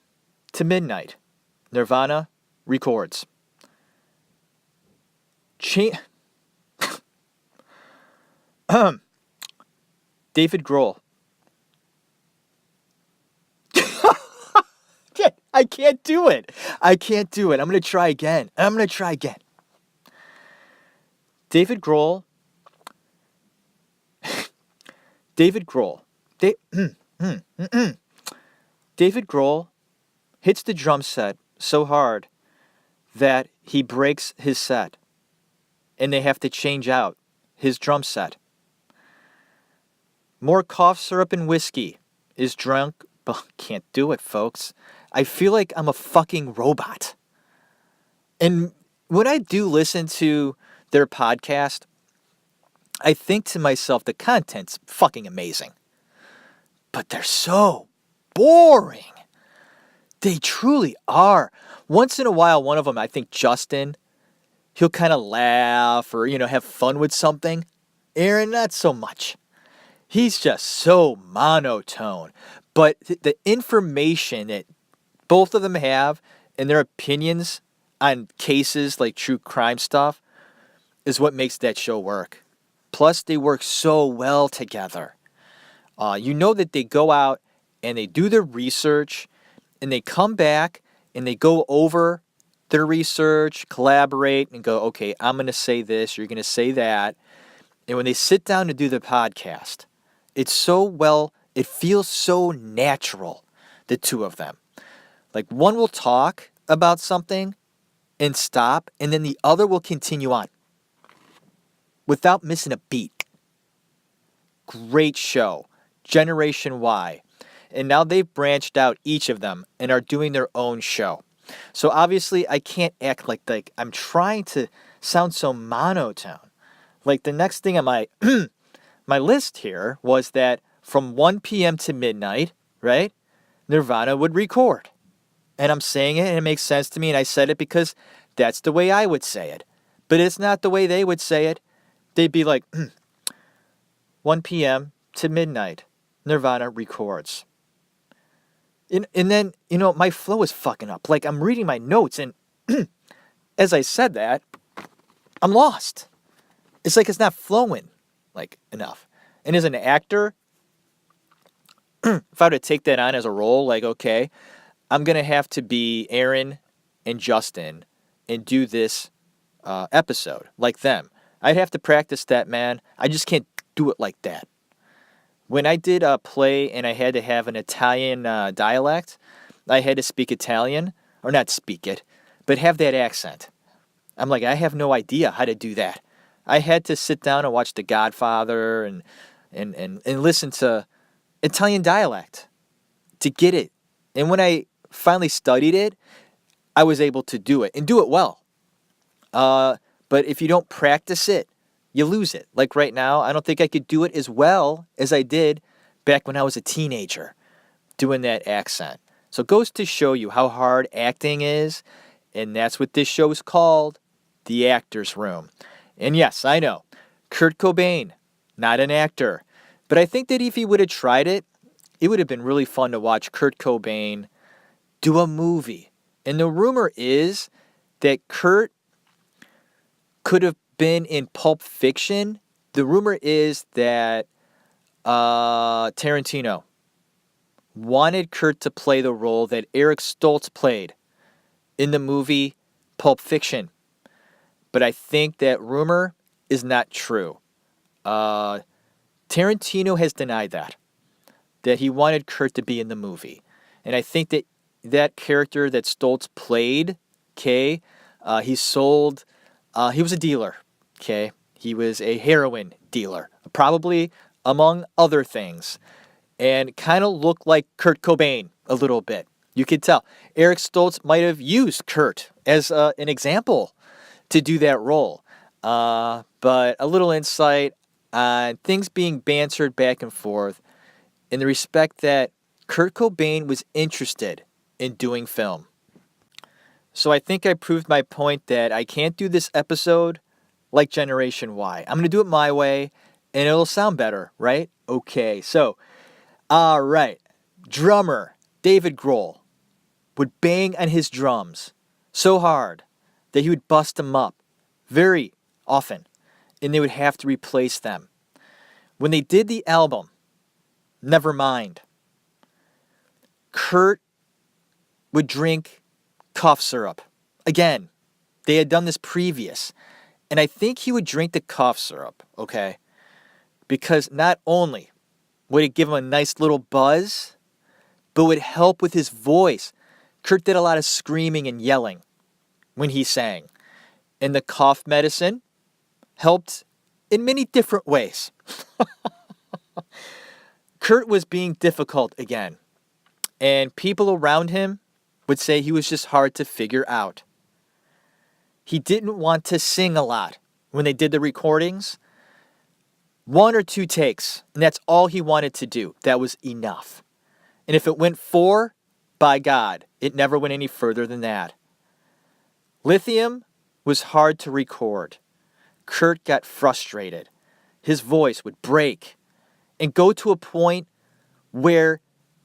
to midnight. Nirvana records. David Grohl. I can't do it. I'm going to try again. David Grohl. David Grohl hits the drum set so hard that he breaks his set, and they have to change out his drum set. More cough syrup and whiskey is drunk, but can't do it, folks. I feel like I'm a fucking robot. And when I do listen to their podcast, I think to myself, the content's fucking amazing. But they're so boring. They truly are. Once in a while, one of them, I think Justin, he'll kind of laugh or, have fun with something. Aaron, not so much. He's just so monotone. But the information that both of them have and their opinions on cases like true crime stuff is what makes that show work. Plus, they work so well together. You know that they go out and they do their research and they come back and they go over their research, collaborate, and go, okay, I'm going to say this, you're going to say that. And when they sit down to do the podcast, it's so well, it feels so natural, the two of them. Like, one will talk about something and stop, and then the other will continue on. without missing a beat. Great show. Generation Y. And now they've branched out, each of them, and are doing their own show. So obviously I can't act like I'm trying to sound so monotone. Like the next thing on my my list here was that from 1 p.m. to midnight, right, Nirvana would record. And I'm saying it and it makes sense to me, and I said it because that's the way I would say it. But it's not the way they would say it. They'd be like, 1 p.m. to midnight, Nirvana records. And then, my flow is fucking up. Like, I'm reading my notes, and as I said that, I'm lost. It's like it's not flowing, like, enough. And as an actor, if I were to take that on as a role, like, okay, I'm going to have to be Aaron and Justin and do this episode like them. I'd have to practice that, man. I just can't do it like that. When I did a play and I had to have an Italian dialect, I had to speak Italian, or not speak it, but have that accent. I'm like, I have no idea how to do that. I had to sit down and watch The Godfather and listen to Italian dialect to get it. And when I finally studied it, I was able to do it and do it well. But if you don't practice it, you lose it. Like right now, I don't think I could do it as well as I did back when I was a teenager doing that accent. So it goes to show you how hard acting is, and that's what this show is called, The Actor's Room. And yes, I know, Kurt Cobain, not an actor. But I think that if he would have tried it, it would have been really fun to watch Kurt Cobain do a movie. And the rumor is that Kurt could have been in Pulp Fiction. The rumor is that Tarantino wanted Kurt to play the role that Eric Stoltz played in the movie Pulp Fiction. But I think that rumor is not true. Tarantino has denied that he wanted Kurt to be in the movie. And I think that character that Stoltz played, he was a dealer, He was a heroin dealer, probably among other things, and kind of looked like Kurt Cobain a little bit. You could tell. Eric Stoltz might have used Kurt as an example to do that role. But a little insight on things being bantered back and forth in the respect that Kurt Cobain was interested in doing film. So I think I proved my point that I can't do this episode like Generation Y. I'm going to do it my way, and it'll sound better, right? Okay, so, all right. Drummer David Grohl would bang on his drums so hard that he would bust them up very often, and they would have to replace them. When they did the album, Nevermind, Kurt would drink cough syrup. Again, they had done this previous. And I think he would drink the cough syrup, okay? Because not only would it give him a nice little buzz, but would help with his voice. Kurt did a lot of screaming and yelling when he sang. And the cough medicine helped in many different ways. Kurt was being difficult again. And people around him would say he was just hard to figure out. He didn't want to sing a lot when they did the recordings. 1 or 2 takes, and that's all he wanted to do. That was enough. And if it went 4, by God, it never went any further than that. Lithium was hard to record. Kurt got frustrated. His voice would break and go to a point where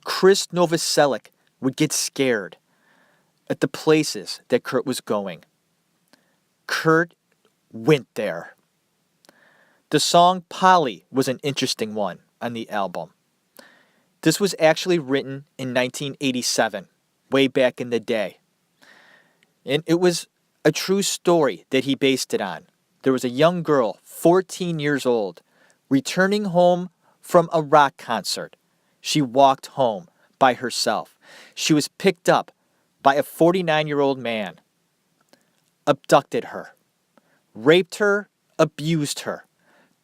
Chris Novoselic would get scared at the places that Kurt was going. Kurt went there. The song Polly was an interesting one on the album. This was actually written in 1987, way back in the day. And it was a true story that he based it on. There was a young girl, 14 years old, returning home from a rock concert. She walked home by herself. She was picked up by a 49-year-old man, abducted her, raped her, abused her,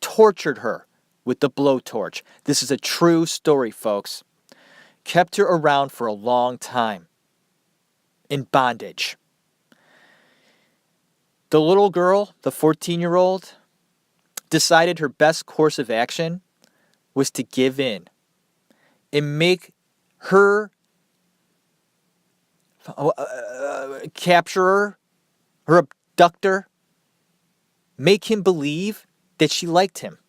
tortured her with the blowtorch. This is a true story, folks. Kept her around for a long time in bondage. The little girl, the 14-year-old, decided her best course of action was to give in and make her capturer, her abductor, make him believe that she liked him.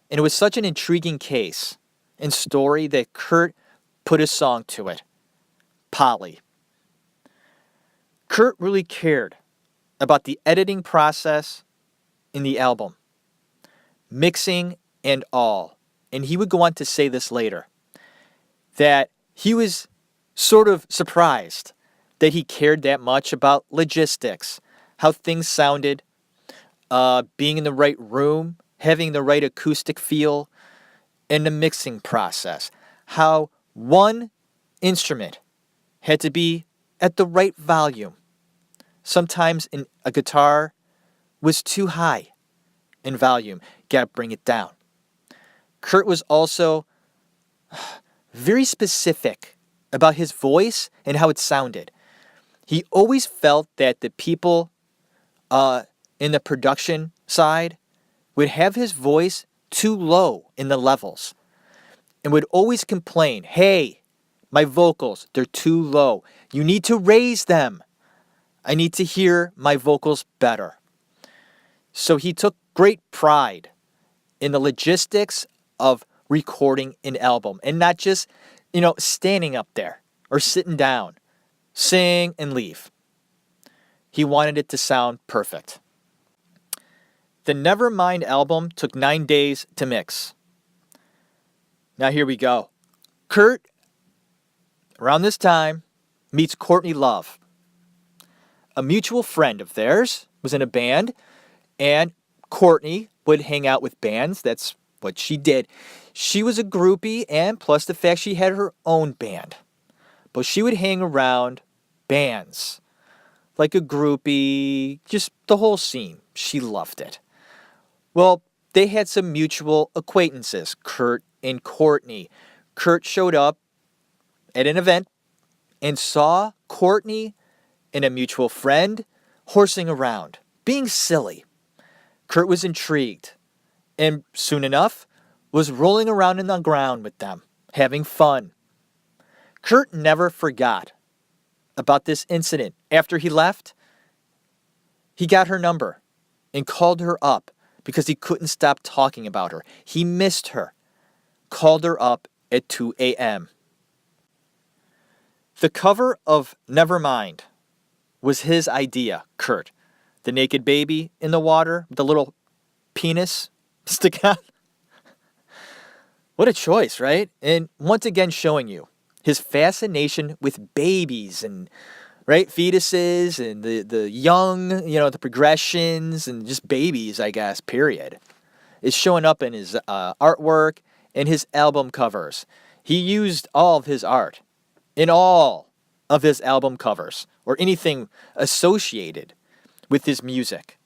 And it was such an intriguing case and story that Kurt put a song to it, Polly. Kurt really cared about the editing process in the album, mixing and all. And he would go on to say this later, that he was sort of surprised that he cared that much about logistics, how things sounded, being in the right room, having the right acoustic feel, and the mixing process, how one instrument had to be at the right volume. Sometimes a guitar was too high in volume. Got to bring it down. Kurt was also very specific about his voice and how it sounded. He always felt that the people in the production side would have his voice too low in the levels and would always complain, hey, my vocals, they're too low. You need to raise them. I need to hear my vocals better. So he took great pride in the logistics of recording an album and not just, standing up there or sitting down, sing and leave. He wanted it to sound perfect. The Nevermind album took 9 days to mix. Now here we go. Kurt, around this time, meets Courtney Love. A mutual friend of theirs was in a band, and Courtney would hang out with bands. That's what she did. She was a groupie, and plus the fact she had her own band. But she would hang around bands, like a groupie, just the whole scene. She loved it. Well, they had some mutual acquaintances, Kurt and Courtney. Kurt showed up at an event and saw Courtney and a mutual friend horsing around, being silly. Kurt was intrigued and soon enough was rolling around in the ground with them, having fun. Kurt never forgot about this incident. After he left, he got her number and called her up because he couldn't stop talking about her. He missed her. Called her up at 2 a.m. The cover of Nevermind was his idea, Kurt. The naked baby in the water with the little penis sticking out. What a choice, right? And once again showing you his fascination with babies and fetuses and the young, the progressions and just babies, I guess, period. It's showing up in his artwork and his album covers. He used all of his art in all of his album covers or anything associated with his music.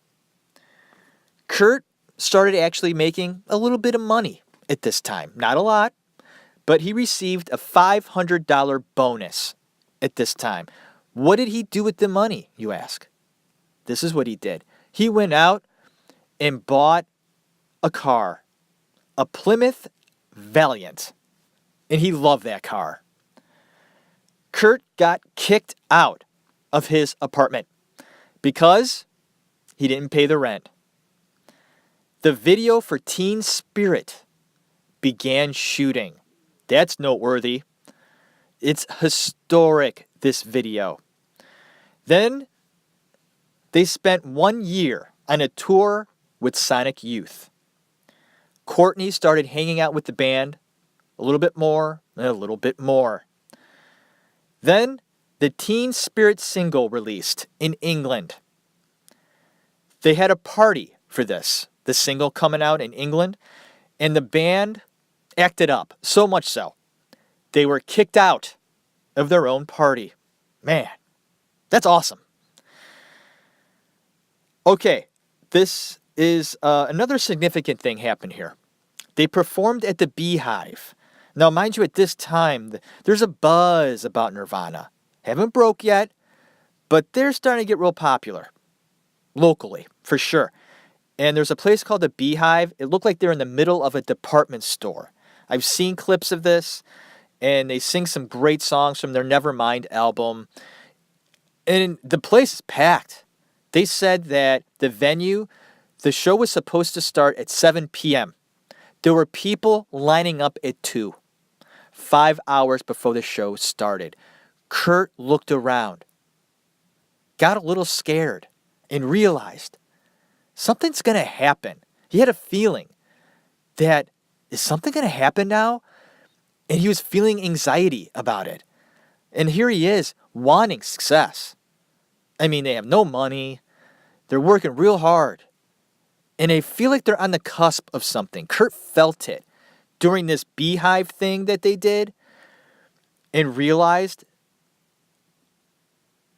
Kurt started actually making a little bit of money at this time. Not a lot, but he received a $500 bonus at this time. What did he do with the money, you ask? This is what he did. He went out and bought a car, a Plymouth Valiant, and he loved that car. Kurt got kicked out of his apartment because he didn't pay the rent. The video for Teen Spirit began shooting. That's noteworthy. It's historic, this video. Then they spent 1 year on a tour with Sonic Youth. Courtney started hanging out with the band a little bit more and a little bit more. Then the Teen Spirit single released in England. They had a party for this, the single coming out in England, and the band acted up, so much so. They were kicked out of their own party. Man, that's awesome. Okay, this is another significant thing happened here. They performed at the Beehive. Now, mind you, at this time, there's a buzz about Nirvana. Haven't broke yet, but they're starting to get real popular. Locally, for sure. And there's a place called the Beehive. It looked like they're in the middle of a department store. I've seen clips of this, and they sing some great songs from their Nevermind album. And the place is packed. They said that the show was supposed to start at 7 p.m. There were people lining up at 2, 5 hours before the show started. Kurt looked around, got a little scared, and realized something's going to happen. He had a feeling that, is something going to happen now? And he was feeling anxiety about it. And here he is, wanting success. I mean, they have no money. They're working real hard. And they feel like they're on the cusp of something. Kurt felt it during this Beehive thing that they did and realized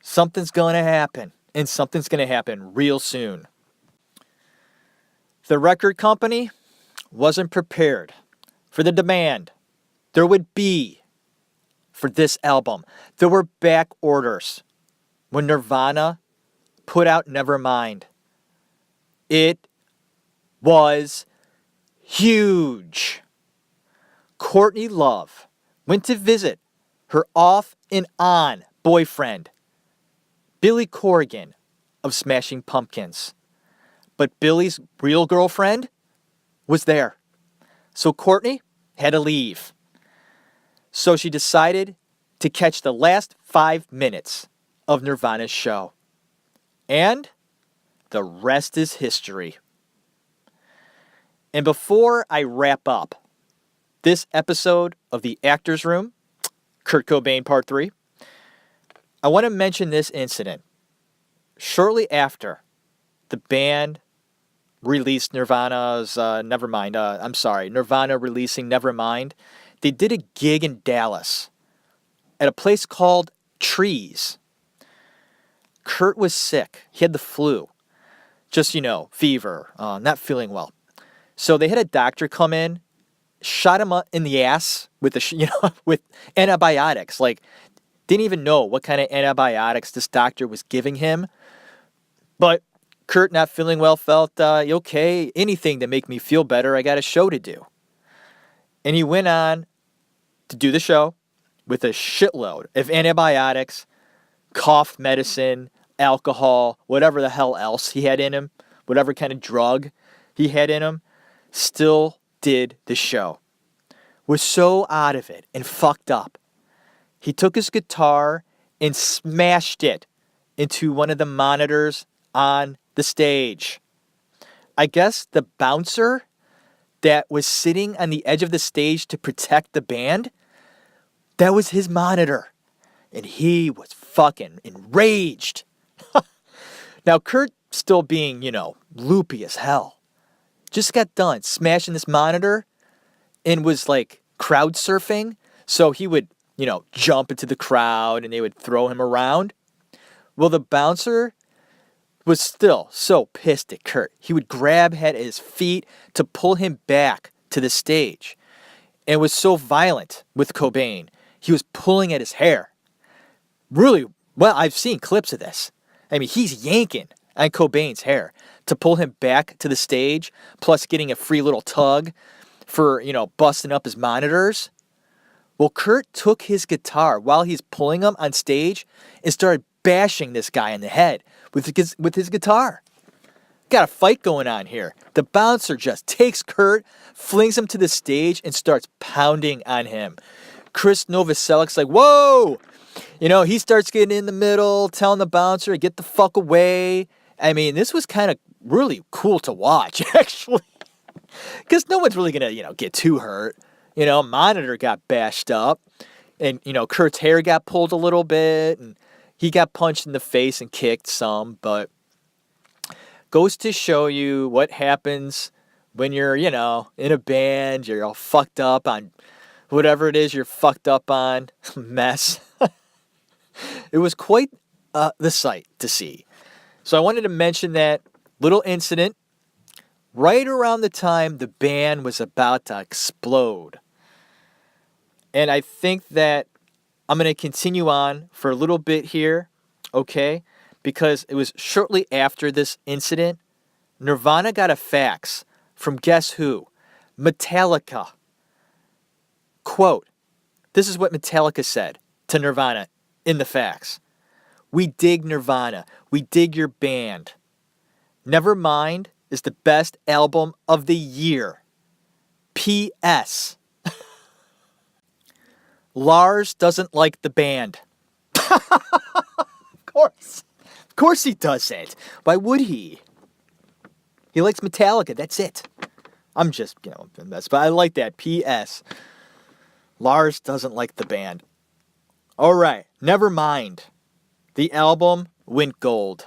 something's going to happen. And something's going to happen real soon. The record company wasn't prepared for the demand there would be for this album. There were back orders when Nirvana put out Nevermind. It was huge. Courtney Love went to visit her off and on boyfriend, Billy Corrigan of Smashing Pumpkins. But Billy's real girlfriend was there. So Courtney had to leave. So she decided to catch the last 5 minutes of Nirvana's show. And the rest is history. And before I wrap up this episode of The Actors Room, Kurt Cobain Part 3, I want to mention this incident. Shortly after the band released Nirvana's Nirvana releasing Nevermind, they did a gig in Dallas at a place called Trees. Kurt was sick. He had the flu. Just, fever, not feeling well. So they had a doctor come in, shot him up in the ass with with antibiotics. Like, didn't even know what kind of antibiotics this doctor was giving him. But Kurt, not feeling well, felt, okay, anything to make me feel better. I got a show to do. And he went on to do the show with a shitload of antibiotics, cough medicine, alcohol, whatever the hell else he had in him, whatever kind of drug he had in him, still did the show. Was so out of it and fucked up. He took his guitar and smashed it into one of the monitors on the stage. I guess the bouncer that was sitting on the edge of the stage to protect the band, that was his monitor. And he was fucking enraged. Now, Kurt, still being, loopy as hell, just got done smashing this monitor and was like crowd surfing. So he would, jump into the crowd and they would throw him around. Well, the bouncer was still so pissed at Kurt. He would grab at his feet to pull him back to the stage. And was so violent with Cobain. He was pulling at his hair. Really, well, I've seen clips of this. I mean, he's yanking on Cobain's hair to pull him back to the stage, plus getting a free little tug for, busting up his monitors. Well, Kurt took his guitar while he's pulling him on stage and started bashing this guy in the head with his guitar. Got a fight going on here. The bouncer just takes Kurt, flings him to the stage, and starts pounding on him. Chris Novoselic's like, whoa! He starts getting in the middle, telling the bouncer to get the fuck away. I mean, this was kind of really cool to watch, actually. Because no one's really going to, get too hurt. Monitor got bashed up. And, Kurt's hair got pulled a little bit. And he got punched in the face and kicked some. But goes to show you what happens when you're, in a band. You're all fucked up on whatever it is you're fucked up on. Mess. It was quite the sight to see. So I wanted to mention that little incident right around the time the band was about to explode. And I think that I'm going to continue on for a little bit here, okay? Because it was shortly after this incident, Nirvana got a fax from guess who? Metallica. Quote, this is what Metallica said to Nirvana in the fax. We dig Nirvana. We dig your band. Nevermind is the best album of the year. P.S. Lars doesn't like the band. Of course. Of course he doesn't. Why would he? He likes Metallica. That's it. I'm just, a mess. But I like that. P.S. Lars doesn't like the band. All right. Nevermind. The album went gold.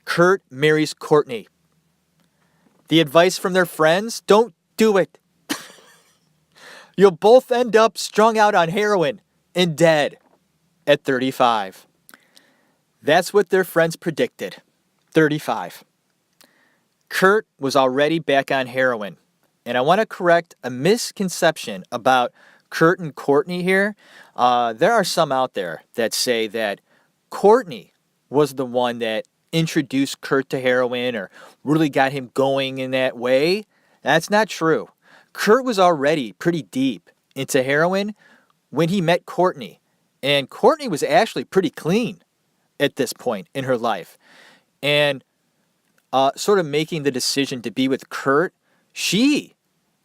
Kurt marries Courtney. The advice from their friends? Don't do it. You'll both end up strung out on heroin and dead at 35. That's what their friends predicted. 35. Kurt was already back on heroin. And I want to correct a misconception about Kurt and Courtney here. There are some out there that say that Courtney was the one that introduced Kurt to heroin or really got him going in that way. That's not true. Kurt was already pretty deep into heroin when he met Courtney. And Courtney was actually pretty clean at this point in her life. And sort of making the decision to be with Kurt, she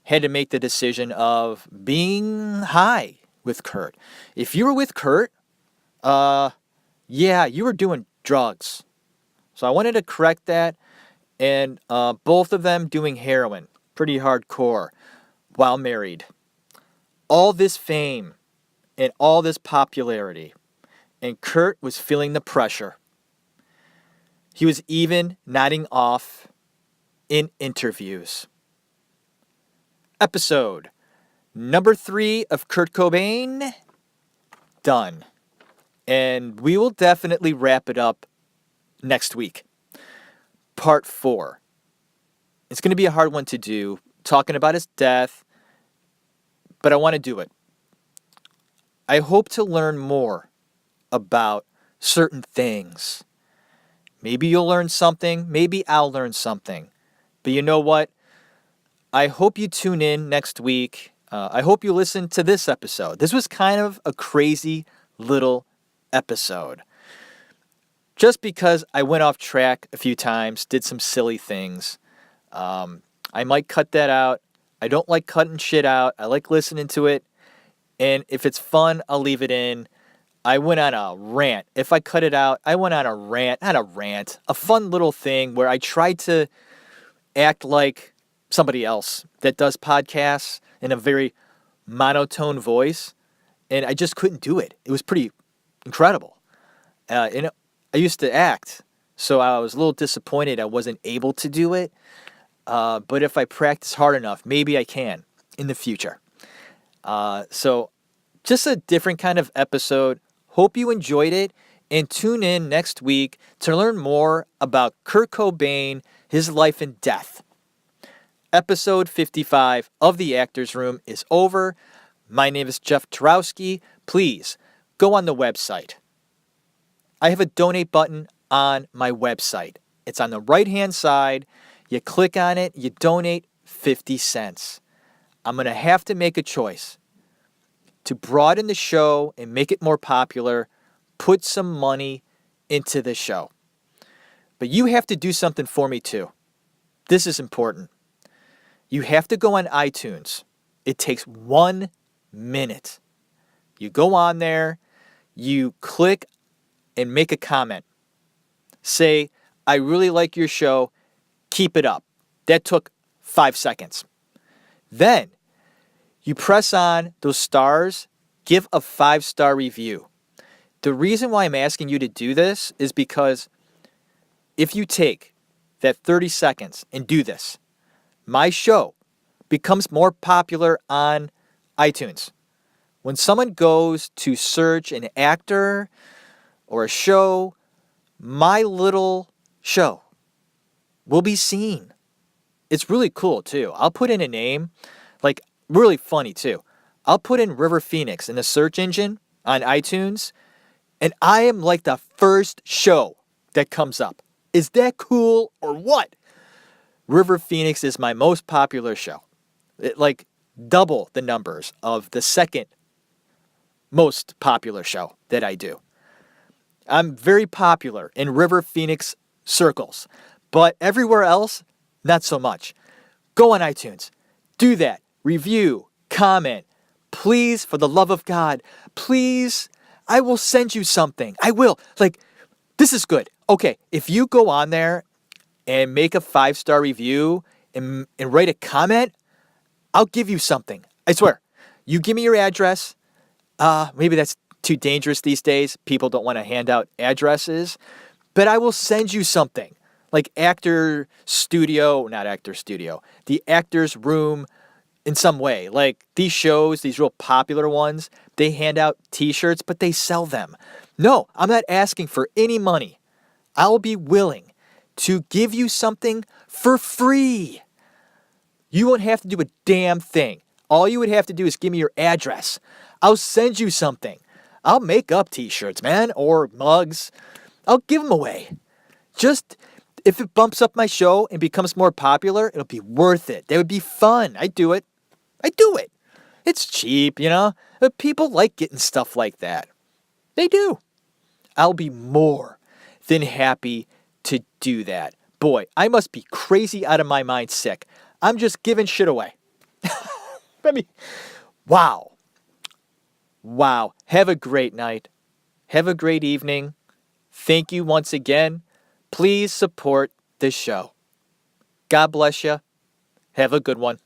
had to make the decision of being high with Kurt. If you were with Kurt, you were doing drugs. So I wanted to correct that. And both of them doing heroin, pretty hardcore, while married. All this fame and all this popularity. And Kurt was feeling the pressure. He was even nodding off in interviews. Episode number 3 of Kurt Cobain, done. And we will definitely wrap it up next week. Part 4. It's going to be a hard one to do, talking about his death, but I want to do it. I hope to learn more about certain things. Maybe you'll learn something, maybe I'll learn something. But you know what? I hope you tune in next week. I hope you listen to this episode. This was kind of a crazy little episode. Just because I went off track a few times, did some silly things. I might cut that out. I don't like cutting shit out. I like listening to it. And if it's fun, I'll leave it in. I went on a rant. If I cut it out, I went on a rant. Not a rant. A fun little thing where I tried to act like somebody else that does podcasts in a very monotone voice. And I just couldn't do it. It was pretty incredible. And I used to act, so I was a little disappointed I wasn't able to do it. But if I practice hard enough, maybe I can in the future. So just a different kind of episode. Hope you enjoyed it, and tune in next week to learn more about Kurt Cobain, his life and death. Episode 55 of The Actors Room is over. My name is Jeff Tarowski. Please go on the website. I have a donate button on my website. It's on the right-hand side. You click on it, you donate 50 cents. I'm going to have to make a choice. To broaden the show and make it more popular, put some money into the show. But you have to do something for me too. This is important. You have to go on iTunes. It takes 1 minute. You go on there, you click and make a comment. Say, I really like your show. Keep it up. That took 5 seconds. Then you press on those stars, give a 5-star review. The reason why I'm asking you to do this is because if you take that 30 seconds and do this, my show becomes more popular on iTunes. When someone goes to search an actor or a show, my little show will be seen it's really cool too. I'll put in a name, like really funny too. I'll put in River Phoenix in the search engine on iTunes, and I am like the first show that comes up. Is that cool or what? River Phoenix is my most popular show. Like double the numbers of the second most popular show that I do. I'm very popular in River Phoenix circles, but everywhere else, not so much. Go on iTunes. Do that. Review. Comment. Please, for the love of God, please, I will send you something. I will. Like, this is good. Okay, if you go on there and make a 5-star review and write a comment, I'll give you something. I swear. You give me your address. Maybe that's too dangerous these days. People don't want to hand out addresses. But I will send you something. Like the actor's room in some way. Like these shows, these real popular ones, they hand out t-shirts, but they sell them. No, I'm not asking for any money. I'll be willing to give you something for free. You won't have to do a damn thing. All you would have to do is give me your address. I'll send you something. I'll make up t-shirts, man, or mugs. I'll give them away. Just if it bumps up my show and becomes more popular, it'll be worth it. That would be fun. I do it. It's cheap, but people like getting stuff like that. They do. I'll be more than happy to do that. Boy, I must be crazy out of my mind sick. I'm just giving shit away. Wow. Have a great night. Have a great evening. Thank you once again. Please support this show. God bless you. Have a good one.